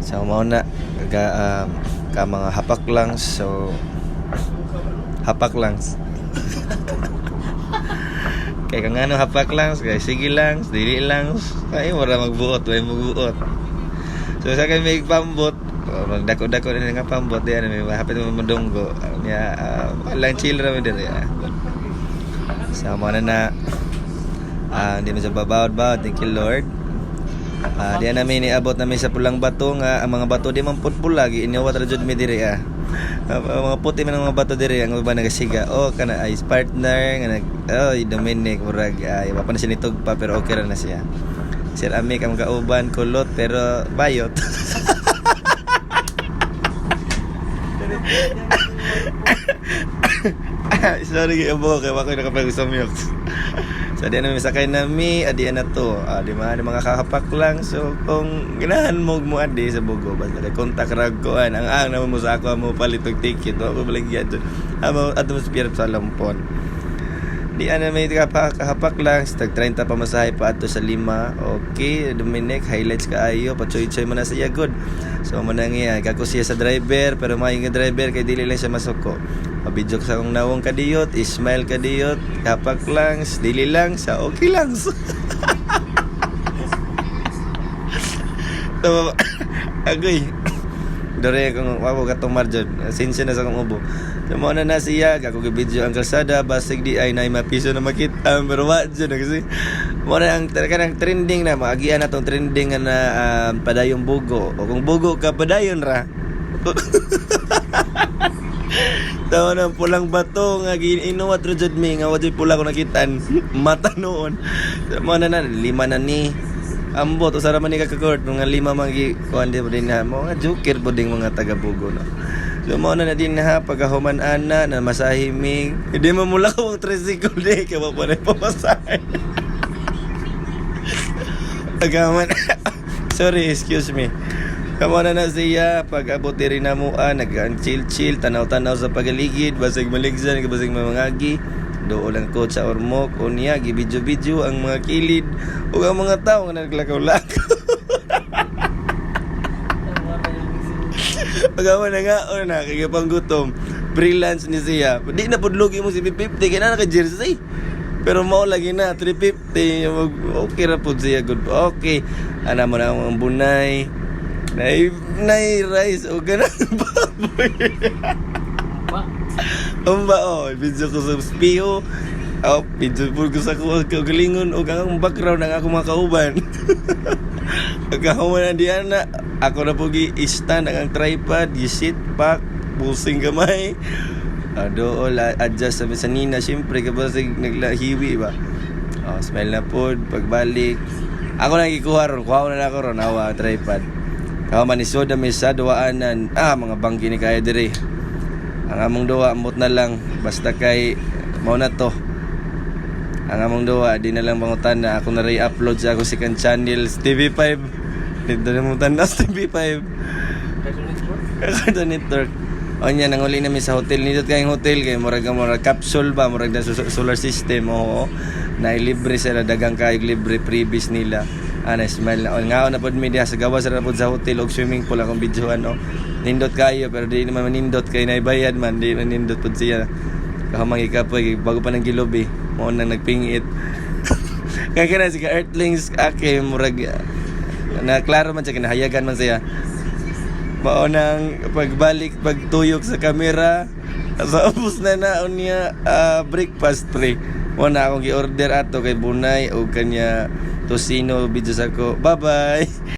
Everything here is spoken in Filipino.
So mao na ka mga hapak lang, so hapak lang. Kay kang ano hapak lang, kay sige lang, dili lang, ay wala magbuot, way magbuot. So sa kay may pambot, magdako-dako na nga pambot diyan, may hapit mo madunggo. Nya lang chill ra mi diri. So mo na hindi man sa babawad. Thank you Lord. Diyan namin niabot namin sa pulang bato nga ang mga bato di man putpula gi inyawat ra jud mi diri mga puti man ang mga bato diri ang uban nagasiga kana ay partner nga Dominic murag wa pa na siya nitugpa pero okay ra na siya. Sir Amik ang kauban kulot pero bayot. Sorry kay abo kay wa ko nakapag-samyok. So di na misakay nami, adi na to. Di mga kakapak lang. So kung ganahan mo adi sa Bugo, basta kay kontak rag ko ang naman mo sa ako mo palitog ticket, ako baligyan doon. Amo atmosphere sa Lampon. Di na may kahapak lang, tag 30 pamasahe pa ato sa 5. Okay, Dominic, highlights kaayo, patsoy-choy mo na siya good. So manangi kako siya sa driver, pero may nga driver kay dili lang siya masuko. Pabidyo sa akong nawong kadiyot, ismail kadiyot, kapak lang, dili lang, sa okay lang. Agoy. Dore kung wako katumar dyan, sinsya na sa akong ubo. So mo na siya, kako gibidyo ang kalsada, basig di ay na mapiso na makita, pero wa dyan kasi mo na ang kanang trending na, maagian na tong trending na padayong bugo. O kung bugo ka, padayon ra. Tawa ng pulang bato nga inuwat ro jud mi nga wadi pula ko nakitaan mata noon. Mo na 5 na ni ambot usara man ni kakakort nga 5 magi kuan di din na mo nga joker buding mga taga Bugo no. So mo na din ha pagahuman ana na masahiming hindi mo mula ko tricycle di kay wa pa na pamasahe. Agaman. Sorry, excuse me. Kamo na siya pag abot diri na mo nag-chill tanaw-tanaw sa pagaligid basig maligsan basig mamangagi doo lang ko sa ormok unya gibidyo-bidyo ang mga kilid ug ang mga tawo nga naglakaw-lakaw. Pagamo na nga una kay panggutom freelance ni siya di na pudlogi mo si 50 kay na naka-jersey pero mao lagi na 350 okay ra pud siya good okay ana mo na ang bunay Nay rice o ganang baboy. Video ko sa spiho. Video ko sa kagalingon o ang background ng ako mga kauban. Pagkahuman na diyan na, ako na po i-stand ang tripod, i-sit pack, busing gamay. Dool, adjust sa mesanina. Siyempre, kapag naglahiwi ba? Smell na po, pagbalik. Ako na ikuha ron, kuha na ako ron, hawa, tripod. Kao manisoda may sa duwaanan mga bangki ni kaya diri ang among duwa amot na lang basta kay mao na to ang among duwa di na lang pangutan na ako na re-upload sa ako second channel TV5 dito na mo tanas TV5 Cartoon Network onya nang uli namin sa hotel nito kayong hotel kay murag capsule ba murag na solar system na libre sila dagang kayong libre previous nila smile na nga na pod media sa gawas ra pod sa hotel og swimming pool akong videohan nindot kayo pero di naman nindot kay naibayad man di man nindot pod siya kahamang ikapoy bago pa nang gilobi mo nang nagpingit kaya kana si Earthlings murag na klaro man siya kinahayagan man siya mao nang pagbalik pagtuyok sa kamera sa ubos na naon niya breakfast pre mo na akong gi-order ato kay Bunay o kanya Tosino videos ako. Bye-bye!